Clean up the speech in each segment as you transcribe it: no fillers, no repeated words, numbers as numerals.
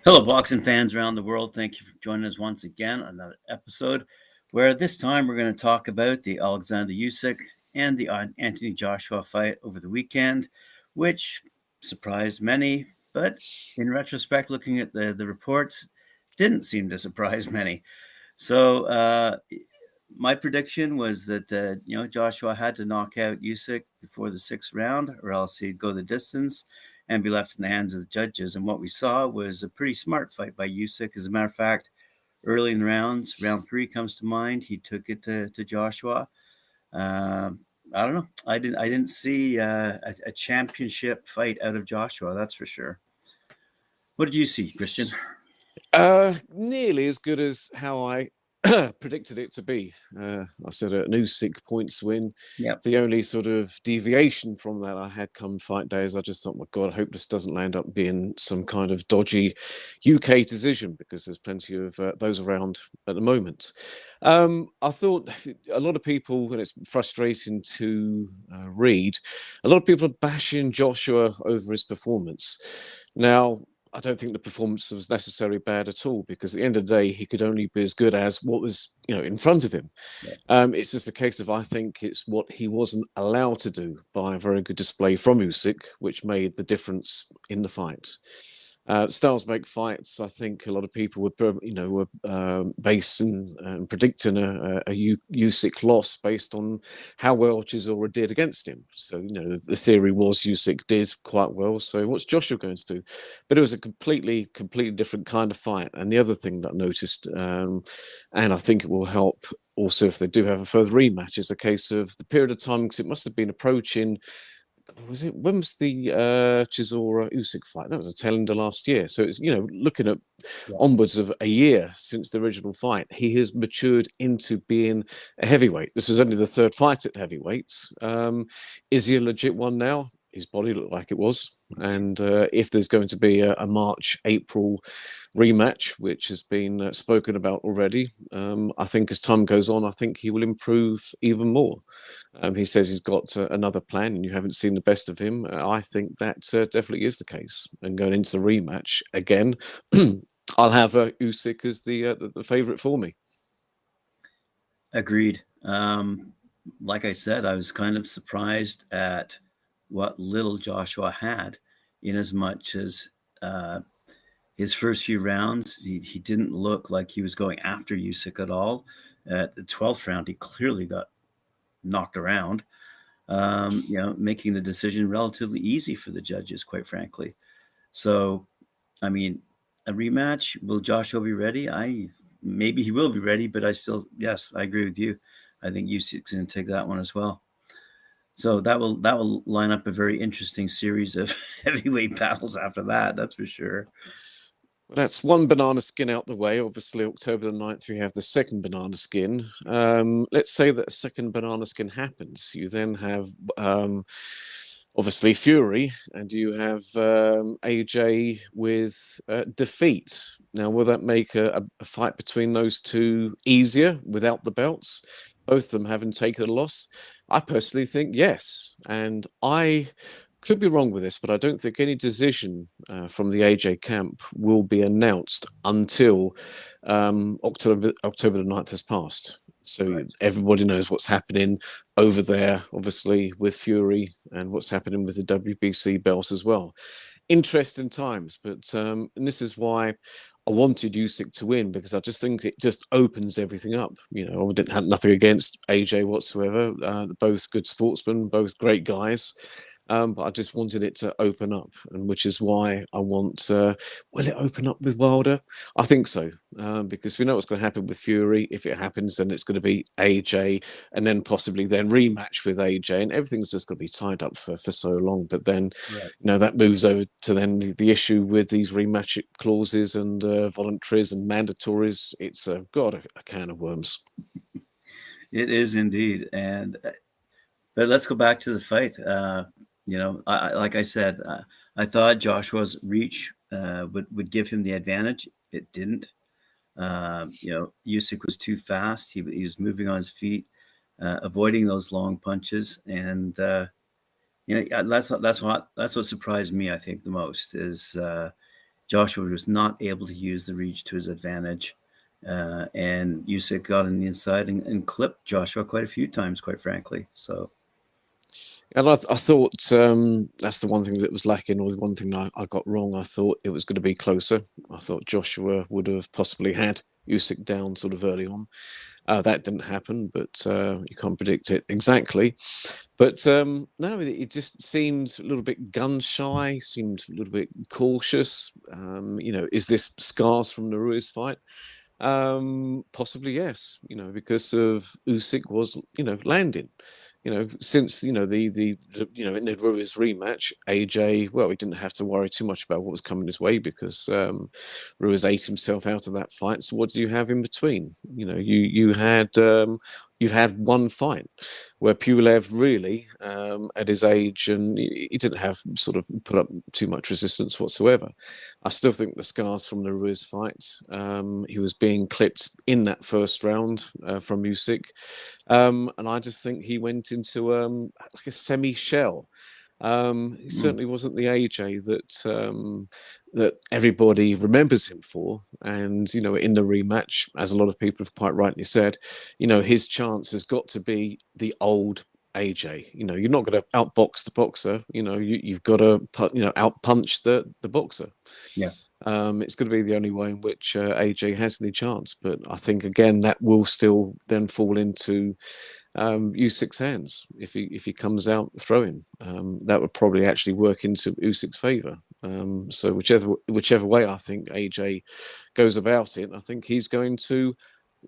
Hello, boxing fans around the world. Thank you for joining us once again on another episode where this time we're going to talk about the Oleksandr Usyk and the Anthony Joshua fight over the weekend, which surprised many, but in retrospect, looking at the reports, didn't seem to surprise many. So my prediction was that Joshua had to knock out Usyk before the sixth round, or else he'd go the distance and be left in the hands of the judges. And what we saw was a pretty smart fight by Usyk. As a matter of fact, early in the rounds, round three comes to mind. He took it to Joshua. I don't know. I didn't see a championship fight out of Joshua. That's for sure. What did you see, Kristian? Nearly as good as how I predicted it to be. I said an Usyk points win. Yep. The only sort of deviation from that I had come fight days, I just thought, my God, I hope this doesn't land up being some kind of dodgy UK decision, because there's plenty of those around at the moment. I thought a lot of people, and it's frustrating to read, a lot of people are bashing Joshua over his performance. Now, I don't think the performance was necessarily bad at all, because at the end of the day, he could only be as good as what was, in front of him. Yeah. It's just a case of, I think it's what he wasn't allowed to do by a very good display from Usyk, which made the difference in the fight. Styles make fights. I think a lot of people were basing and predicting a Usyk loss based on how well Chisora did against him. So the theory was Usyk did quite well. So what's Joshua going to do? But it was a completely different kind of fight. And the other thing that I noticed, and I think it will help also if they do have a further rematch, is a case of the period of time, because it must have been approaching. When was the Chisora Usyk fight? That was a tail end of last year. So it's looking at onwards of a year since the original fight. He has matured into being a heavyweight. This was only the third fight at heavyweights. Is he a legit one now? His body looked like it was. And if there's going to be a March-April rematch, which has been spoken about already, I think as time goes on, I think he will improve even more. He says he's got another plan, and you haven't seen the best of him. I think that definitely is the case. And going into the rematch again, I'll have Usyk as the favourite for me. Agreed. Like I said, I was kind of surprised at what little Joshua had, in as much as his first few rounds, he didn't look like he was going after Usyk at all. At the 12th round, he clearly got knocked around, making the decision relatively easy for the judges, quite frankly. So, I mean, a rematch, will Joshua be ready? Maybe he will be ready, but yes, I agree with you. I think Usyk's going to take that one as well. So that will line up a very interesting series of heavyweight battles after that. That's for sure. That's one banana skin out the way. Obviously, October the 9th, we have the second banana skin. Let's say that a second banana skin happens. You then have, obviously, Fury, and you have AJ with defeat. Now, will that make a fight between those two easier without the belts? Both of them having taken a loss? I personally think yes. And I could be wrong with this, but I don't think any decision from the AJ camp will be announced until October the 9th has passed. So everybody knows what's happening over there, obviously, with Fury, and what's happening with the WBC belt as well. Interesting times, but and this is why I wanted Usyk to win, because I just think it just opens everything up. I didn't have nothing against AJ whatsoever. Both good sportsmen, both great guys. But I just wanted it to open up, and which is why I want. Will it open up with Wilder? I think so, because we know what's going to happen with Fury. If it happens, then it's going to be AJ, and then possibly then rematch with AJ, and everything's just going to be tied up for so long. But then, that moves over to then the issue with these rematch clauses and voluntaries and mandatories. It's a can of worms. It is indeed, but let's go back to the fight. Like I said, I thought Joshua's reach would give him the advantage. It didn't. Usyk was too fast. He was moving on his feet, avoiding those long punches, and that's what surprised me. I think the most is Joshua was not able to use the reach to his advantage. And Usyk got on the inside and clipped Joshua quite a few times, quite frankly. So, and I thought that's the one thing that was lacking, or the one thing I got wrong. I thought it was going to be closer. I thought Joshua would have possibly had Usyk down sort of early on. That didn't happen, but you can't predict it exactly. But no, it just seemed a little bit gun shy, seemed a little bit cautious. Is this scars from the Ruiz fight? Possibly yes. Because of Usyk was landing. Since the in the Ruiz rematch, AJ, well, he didn't have to worry too much about what was coming his way because Ruiz ate himself out of that fight. So what do you have in between? You had one fight where Pulev really, at his age, and he didn't have sort of put up too much resistance whatsoever. I still think the scars from the Ruiz fight. He was being clipped in that first round from Usyk, and I just think he went into like a semi-shell. He certainly wasn't the AJ that everybody remembers him for. And in the rematch, as a lot of people have quite rightly said, his chance has got to be the old AJ. You're not going to outbox the boxer. You've got to outpunch the boxer. yeah. It's going to be the only way in which AJ has any chance. But I think again that will still then fall into Usyk's hands if he comes out throwing. That would probably actually work into Usyk's favour. So whichever way I think AJ goes about it, I think he's going to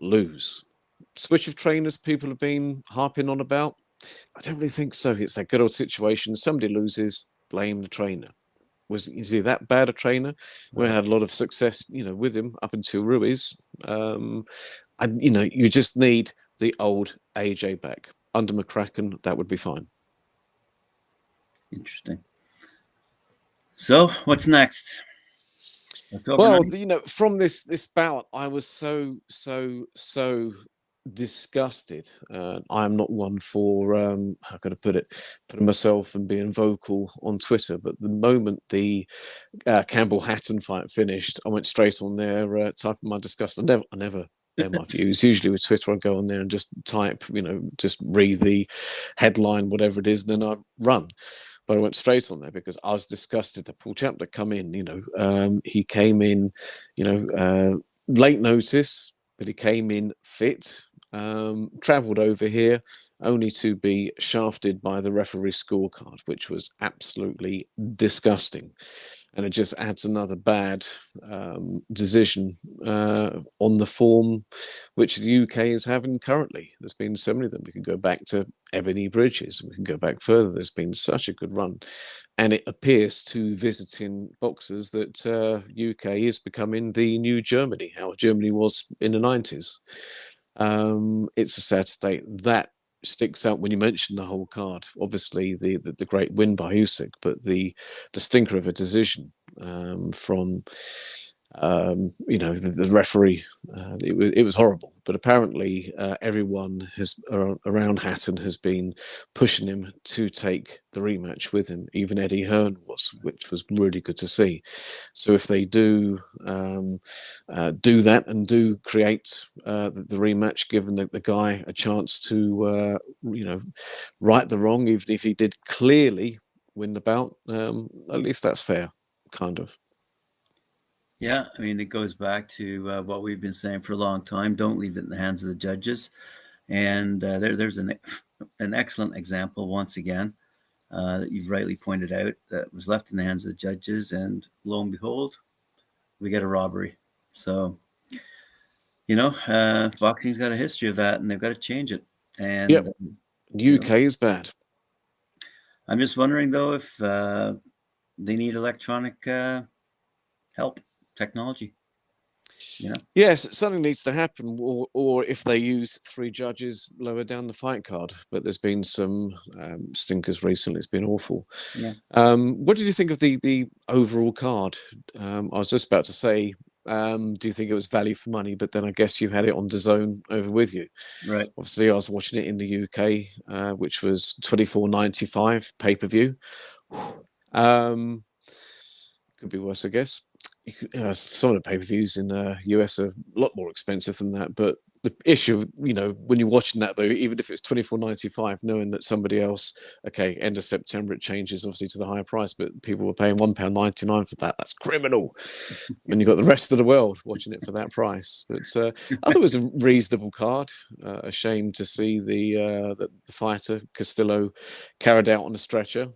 lose. Switch of trainers people have been harping on about. I don't really think so. It's that good old situation. Somebody loses, blame the trainer. Is he that bad a trainer? We had a lot of success, with him up until Ruiz. And you just need the old AJ back under McCracken. That would be fine. Interesting. So, what's next? Well, from this bout, I was so disgusted. I'm not one for how can I put it, putting myself and being vocal on Twitter. But the moment the Campbell Hatton fight finished, I went straight on there, typing my disgust. I never air my views. Usually with Twitter, I go on there and just type, just read the headline, whatever it is, and then I run. But I went straight on there because I was disgusted that Paul Champ to come in. He came in, late notice, but he came in fit. Travelled over here only to be shafted by the referee scorecard, which was absolutely disgusting. And it just adds another bad decision on the form which the UK is having currently. There's been so many of them. We can go back to Ebony Bridges. We can go back further. There's been such a good run. And it appears to visiting boxers that UK is becoming the new Germany, how Germany was in the 90s. It's a sad state. That sticks out when you mention the whole card. Obviously, the great win by Usyk, but the stinker of a decision from the referee. It was horrible. But apparently, everyone around Hatton has been pushing him to take the rematch with him. Even Eddie Hearn was, which was really good to see. So if they do that and do create the rematch, giving the guy a chance to right the wrong, even if he did clearly win the bout, at least that's fair, kind of. Yeah, I mean, it goes back to what we've been saying for a long time. Don't leave it in the hands of the judges. And there's an excellent example once again that you've rightly pointed out that was left in the hands of the judges, and lo and behold, we get a robbery. So, boxing's got a history of that, and they've got to change it. And yep, UK is bad. I'm just wondering though if they need electronic help, technology. Yes, something needs to happen, or if they use 3 judges lower down the fight card. But there's been some stinkers recently. It's been awful. Yeah. What did you think of the overall card? I was just about to say, do you think it was value for money? But then I guess you had it on DAZN over with you. Right. Obviously, I was watching it in the UK, which was $24.95 pay-per-view. Could be worse, I guess. some of the pay-per-views in US are a lot more expensive than that, but the issue, when you're watching that though, even if it's $24.95, knowing that somebody else, okay, end of September it changes obviously to the higher price, but people were paying £1.99 for that. That's criminal. And you've got the rest of the world watching it for that price. But I thought it was a reasonable card. A shame to see the fighter Castillo carried out on a stretcher.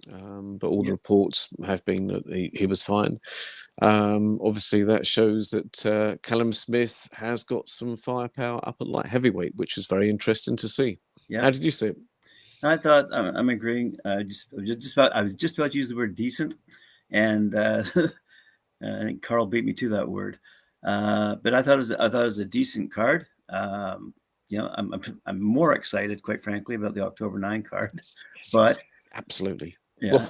But all the reports have been that he was fine. Obviously, that shows that Callum Smith has got some firepower up at light heavyweight, which is very interesting to see. Yeah. How did you see it? I thought I'm agreeing. I was just about to use the word decent, and I think Carl beat me to that word. But I thought it was a decent card. I'm more excited, quite frankly, about the October 9 card. Yes, but absolutely. Yeah.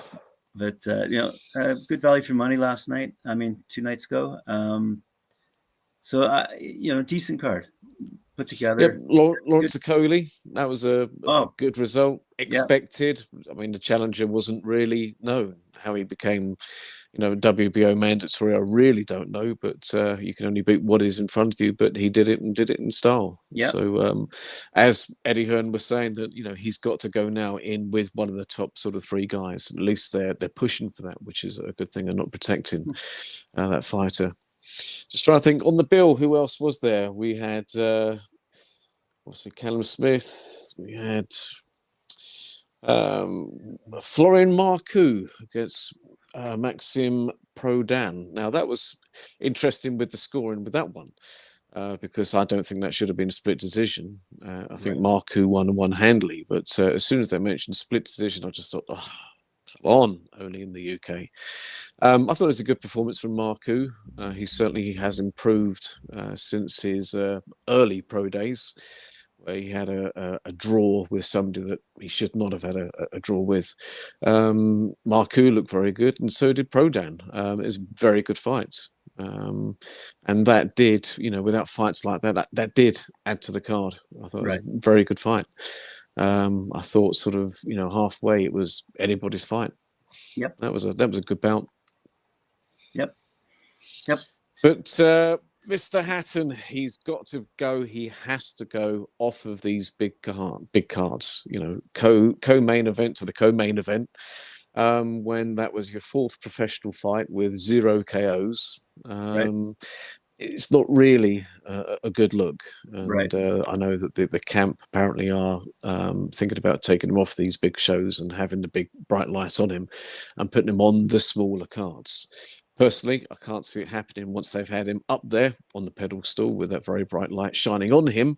But good value for money last night. I mean, 2 nights ago. So decent card put together. Yep, Lawrence Okoli. That was a good result. Expected. Yeah. I mean, the challenger wasn't really known. How he became, WBO mandatory, I really don't know. But you can only beat what is in front of you. But he did it and did it in style. Yeah. So as Eddie Hearn was saying, that he's got to go now in with one of the top sort of 3 guys. At least they're pushing for that, which is a good thing, and not protecting that fighter. Just trying to think on the bill, who else was there? We had obviously Callum Smith. We had Florian Marcoux against Maxim Prodan. Now that was interesting with the scoring with that one, because I don't think that should have been a split decision. I think Marcoux won handily, but as soon as they mentioned split decision, I just thought, oh, come on, only in the UK. I thought it was a good performance from Marcoux. He certainly has improved since his early pro days, where he had a draw with somebody that he should not have had a draw with. Marcoux looked very good, and so did Prodan. It was a very good fight. And that did, without fights like that did add to the card. I thought it was a very good fight. I thought sort of, halfway it was anybody's fight. Yep. That was a good bout. Yep. But Mr. Hatton, he's got to go. He has to go off of these big cards. Co-main event to the co-main event. When that was your 4th professional fight with 0 KOs. It's not really a good look. And I know that the camp apparently are thinking about taking him off these big shows and having the big bright light on him and putting him on the smaller cards. Personally, I can't see it happening once they've had him up there on the pedestal with that very bright light shining on him.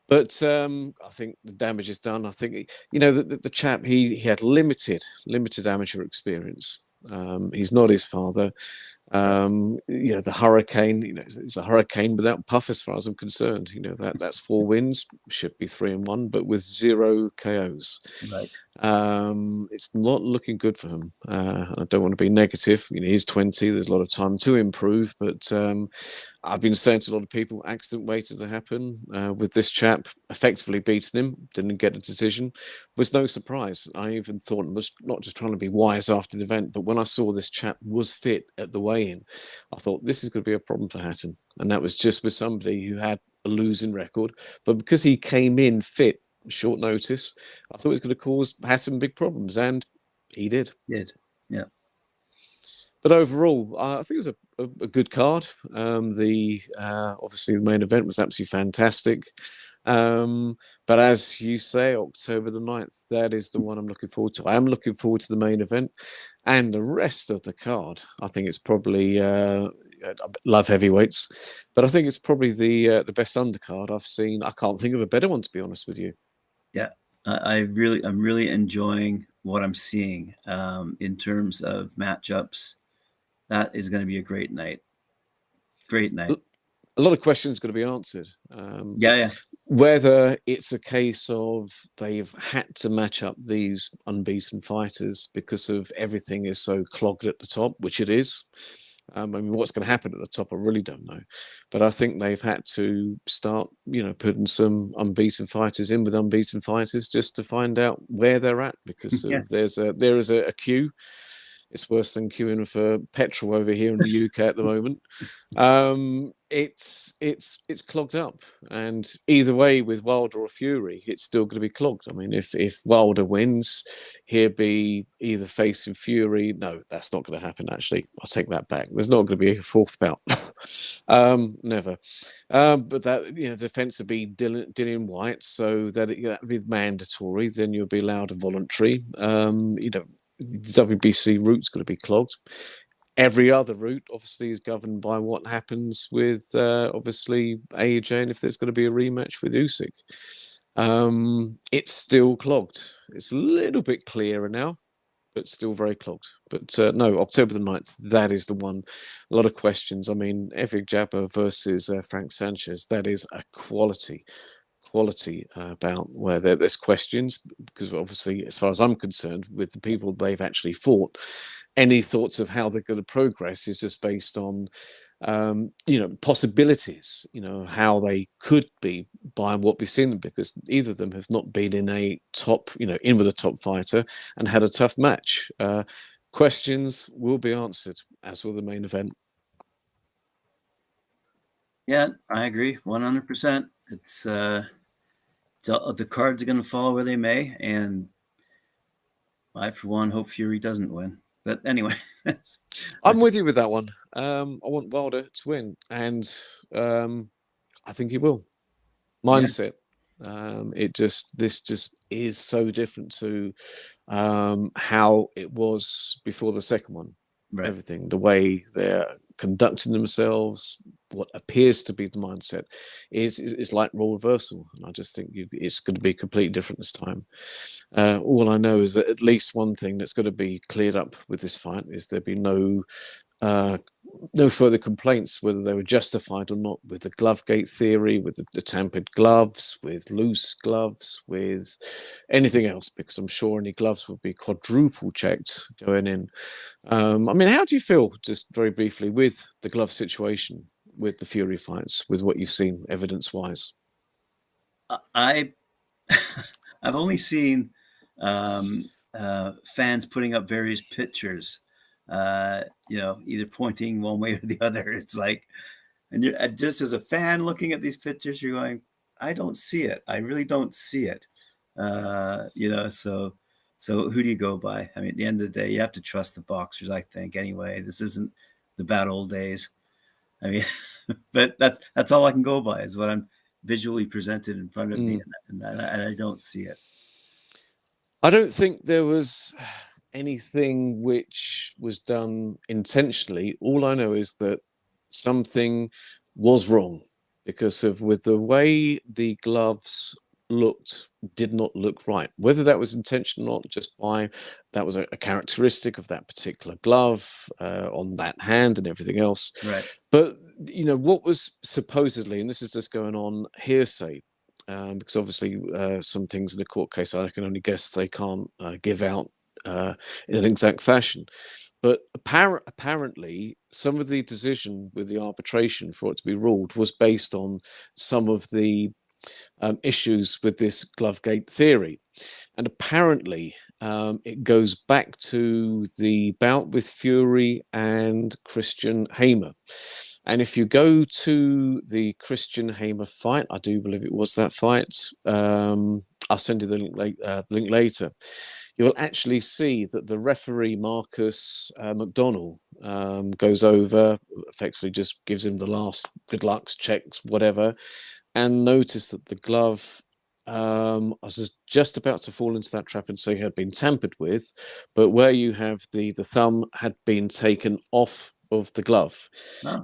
But I think the damage is done. I think, the chap, he had limited amateur experience. He's not his father. The hurricane, it's a hurricane without puff as far as I'm concerned. That's 4 wins, should be 3-1, but with 0 KOs. It's not looking good for him. I don't want to be negative. He's 20. There's a lot of time to improve, but I've been saying to a lot of people, accident waited to happen with this chap effectively beating him, didn't get a decision, was no surprise. I even thought, was not just trying to be wise after the event, but when I saw this chap was fit at the weigh-in, I thought this is going to be a problem for Hatton. And that was just with somebody who had a losing record, but because he came in fit, short notice, I thought it was going to cause Hatton big problems, and he did. Yeah. But overall, I think it was a good card. Obviously the main event was absolutely fantastic. But as you say, October the 9th, that is the one I'm looking forward to. I am looking forward to the main event, and the rest of the card. I think it's probably I love heavyweights, but I think it's probably the best undercard I've seen. I can't think of a better one, to be honest with you. Yeah, I'm really enjoying what I'm seeing in terms of matchups. That is going to be a great night. Great night. A lot of questions going to be answered. Yeah. Whether it's a case of they've had to match up these unbeaten fighters because of everything is so clogged at the top, which it is. I mean, what's going to happen at the top, I really don't know. But I think they've had to start, putting some unbeaten fighters in with unbeaten fighters just to find out where they're at, because there is a queue. It's worse than queuing for petrol over here in the UK at the moment. It's clogged up, and either way, with Wilder or Fury, it's still going to be clogged. I mean, if Wilder wins, he'll be either facing Fury. No, that's not going to happen. Actually, I'll take that back. There's not going to be a fourth bout. Never. But that, defense would be Dillian White, so that would be mandatory. Then you'll be allowed a voluntary. The WBC route's going to be clogged. Every other route, obviously, is governed by what happens with, obviously, AJ, and if there's going to be a rematch with Usyk. It's still clogged. It's a little bit clearer now, but still very clogged. But no, October the 9th, that is the one. A lot of questions. I mean, Evic Jabber versus Frank Sanchez, that is a quality about where there's questions, because obviously, as far as I'm concerned, with the people they've actually fought, any thoughts of how they're going to progress is just based on possibilities, how they could be by what we've seen them, because either of them have not been in a top, in with a top fighter and had a tough match. Questions will be answered, as will the main event. Yeah, I agree 100%. It's the cards are going to fall where they may, and I, for one, hope Fury doesn't win. But anyway, I'm with you with that one. I want Wilder to win, and I think he will. Mindset. Yeah. This just is so different to how it was before the second one. Right. Everything, the way they're conducting themselves, what appears to be the mindset is like role reversal, and I just think it's going to be completely different this time. All I know is that at least one thing that's going to be cleared up with this fight is there'll be no further complaints, whether they were justified or not, with the GloveGate theory, with the tampered gloves, with loose gloves, with anything else, because I'm sure any gloves would be quadruple checked going in. I mean, how do you feel, just very briefly, with the glove situation, with the Fury fights, with what you've seen evidence-wise? I've only seen fans putting up various pictures, either pointing one way or the other. It's like, and you're just as a fan looking at these pictures, you're going, I don't see it. I really don't see it. So who do you go by? I mean, at the end of the day, you have to trust the boxers, I think, anyway. This isn't the bad old days. I mean, but that's all I can go by, is what I'm visually presented in front of me, and I don't see it. I don't think there was anything which was done intentionally. All I know is that something was wrong, because of with the way the gloves did not look right. Whether that was intentional or not, just by that was a characteristic of that particular glove on that hand and everything else. Right. But what was supposedly, and this is just going on hearsay, because obviously some things in the court case I can only guess they can't give out in an exact fashion. But apparently, some of the decision with the arbitration for it to be ruled was based on some of the issues with this GloveGate theory. And apparently, it goes back to the bout with Fury and Kristian Hamer. And if you go to the Kristian Hamer fight, I do believe it was that fight. I'll send you the link later. You'll actually see that the referee, Marcus McDonnell, goes over, effectively just gives him the last good luck, checks, whatever, and notice that the glove, I was just about to fall into that trap and say had been tampered with, but where you have the thumb had been taken off of the glove,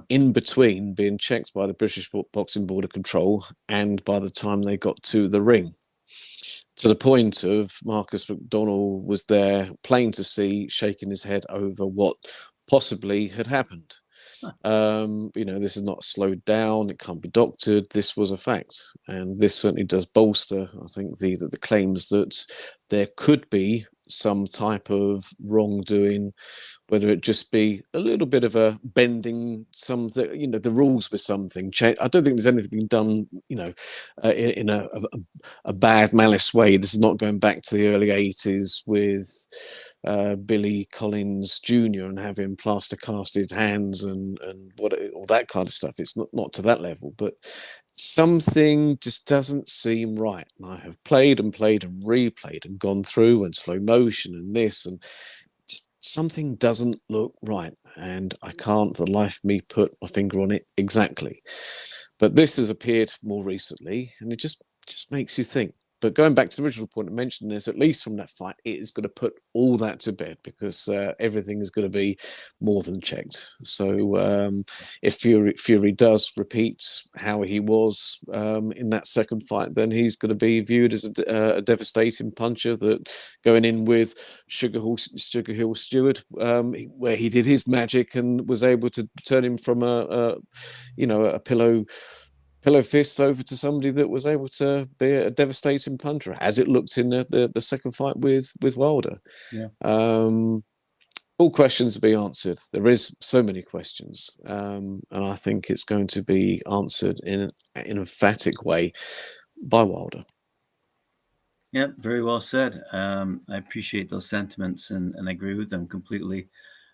in between being checked by the British Boxing Board of Control and by the time they got to the ring. To the point of Marcus McDonnell was there, plain to see, shaking his head over what possibly had happened. This is not slowed down. It can't be doctored. This was a fact, and this certainly does bolster, I think, the claims that there could be some type of wrongdoing, whether it just be a little bit of a bending something, the rules with something. I don't think there's anything being done, in a bad malice way. This is not going back to the early 80s with Billy Collins Jr. and have him plaster casted hands and all that kind of stuff. It's not to that level, but something just doesn't seem right. And I have played and played and replayed and gone through and slow motion and this, and just something doesn't look right. And I can't for the life of me put my finger on it exactly. But this has appeared more recently, and it just makes you think. But going back to the original point I mentioned, is at least from that fight, it is going to put all that to bed, because everything is going to be more than checked. So if Fury does repeat how he was in that second fight, then he's going to be viewed as a devastating puncher that going in with Sugar Hill Stewart, where he did his magic and was able to turn him from a pillow fist over to somebody that was able to be a devastating puncher, as it looked in the second fight with Wilder. Yeah. All questions to be answered. There is so many questions, and I think it's going to be answered in an emphatic way by Wilder. Yeah, very well said. I appreciate those sentiments and I agree with them completely.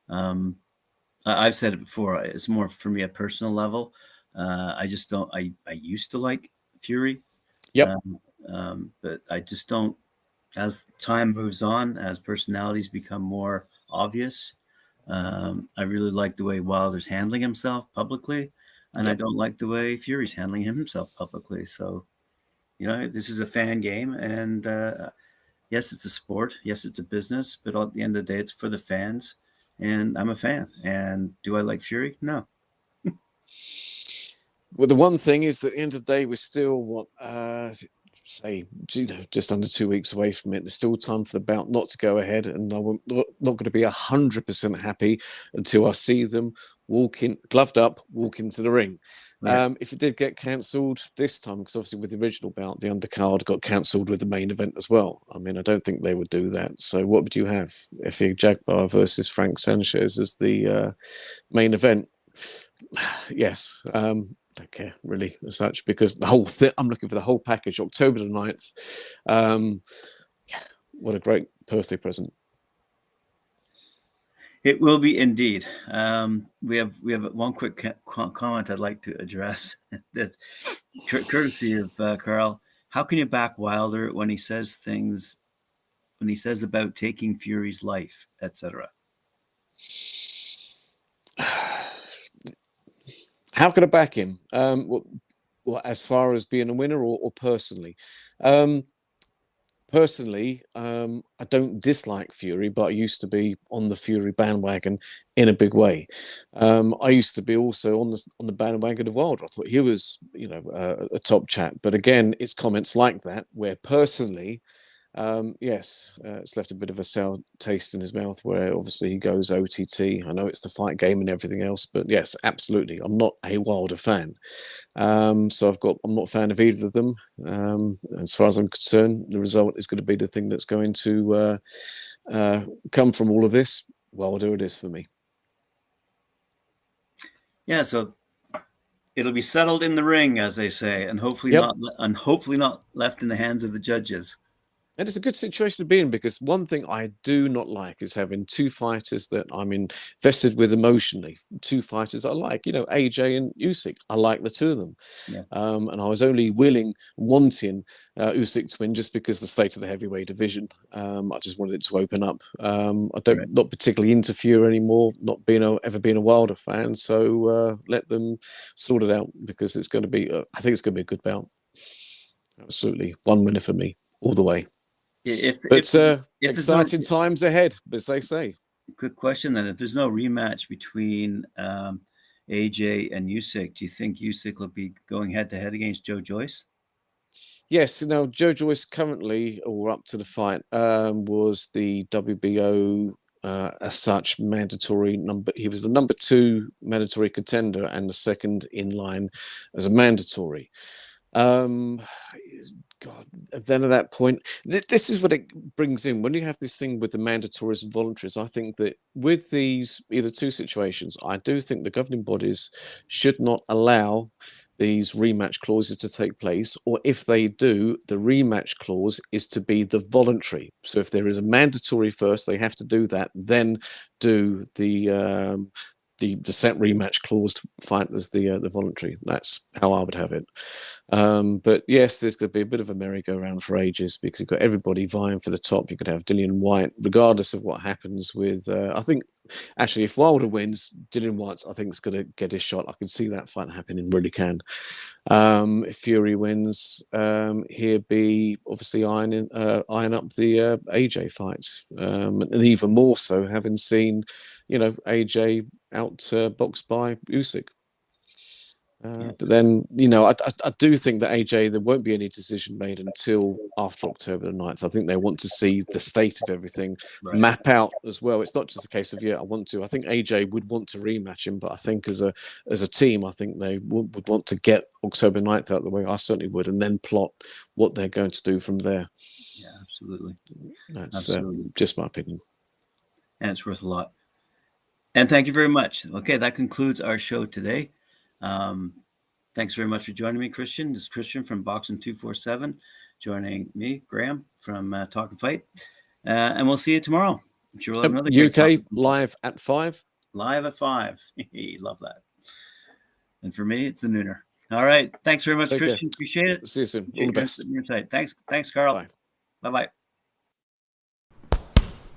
I've said it before. It's more for me a personal level. I just don't. I used to like Fury. Yep. But I just don't. As time moves on, as personalities become more obvious, I really like the way Wilder's handling himself publicly, and I don't like the way Fury's handling himself publicly. So, this is a fan game, and yes, it's a sport. Yes, it's a business, but at the end of the day, it's for the fans, and I'm a fan. And do I like Fury? No. Well, the one thing is that at the end of the day, we're still say just under 2 weeks away from it. There's still time for the bout not to go ahead, and I'm not going to be 100% happy until I see them gloved up, walk into the ring. Yeah. If it did get cancelled this time, because obviously with the original bout, the undercard got cancelled with the main event as well. I mean, I don't think they would do that. So what would you have if Jagbar versus Frank Sanchez as the main event? Yes. Don't care really as such, because the whole thing, I'm looking for the whole package. October the 9th. What a great birthday present. It will be indeed. We have one quick comment I'd like to address. That's courtesy of Carl. How can you back Wilder when he says about taking Fury's life, etc.? How could I back him? As far as being a winner, or personally? Personally, I don't dislike Fury, but I used to be on the Fury bandwagon in a big way. I used to be also on the bandwagon of Wilder. I thought he was, a top chap. But again, it's comments like that where personally, yes, it's left a bit of a sour taste in his mouth, where obviously he goes OTT. I know it's the fight game and everything else, but yes, absolutely, I'm not a Wilder fan. So I'm not a fan of either of them. As far as I'm concerned, the result is going to be the thing that's going to come from all of this. Wilder it is for me. Yeah, so it'll be settled in the ring, as they say, and hopefully not left in the hands of the judges. And it's a good situation to be in, because one thing I do not like is having two fighters that I'm invested with emotionally. Two fighters I like, AJ and Usyk. I like the two of them. Yeah. And I was only wanting Usyk to win just because the state of the heavyweight division. I just wanted it to open up. Not particularly into Fury anymore, not ever been a Wilder fan. So let them sort it out, because it's going to be, I think it's going to be a good bout. Absolutely. One winner for me all the way. Exciting times ahead, as they say. Quick question then. If there's no rematch between AJ and Usyk, do you think Usyk will be going head-to-head against Joe Joyce? Yes. Now, Joe Joyce currently, or up to the fight, was the WBO as such mandatory number. He was the number 2 mandatory contender and the second in line as a mandatory. God, then at that point, this is what it brings in. When you have this thing with the mandatories and voluntaries, I think that with these either two situations, I do think the governing bodies should not allow these rematch clauses to take place, or if they do, the rematch clause is to be the voluntary. So if there is a mandatory first, they have to do that, then do the set rematch clause to fight as the voluntary. That's how I would have it. But yes, there's going to be a bit of a merry-go-round for ages because you've got everybody vying for the top. You could have Dillian White, regardless of what happens with. I think actually, if Wilder wins, Dillian White's I think is going to get his shot. I can see that fight happening, really can. If Fury wins, he'll be obviously eyeing up the AJ fight, and even more so having seen, AJ out boxed by Usyk. But then, I do think that AJ, there won't be any decision made until after October the 9th. I think they want to see the state of everything, map out as well. It's not just a case of, I want to. I think AJ would want to rematch him, but I think as a team, I think they would want to get October 9th out of the way. I certainly would, and then plot what they're going to do from there. Yeah, absolutely. That's just my opinion. And it's worth a lot. And thank you very much. Okay, that concludes our show today. Thanks very much for joining me, Kristian. This is Kristian from Boxen247, joining me, Graeme, from Talkin Fight. And we'll see you tomorrow. I'm sure we'll have another UK live at 5. Live at 5. Love that. And for me, it's the nooner. All right. Thanks very much, Kristian. Appreciate it. See you soon. All the best. Thanks, Carl. Bye-bye.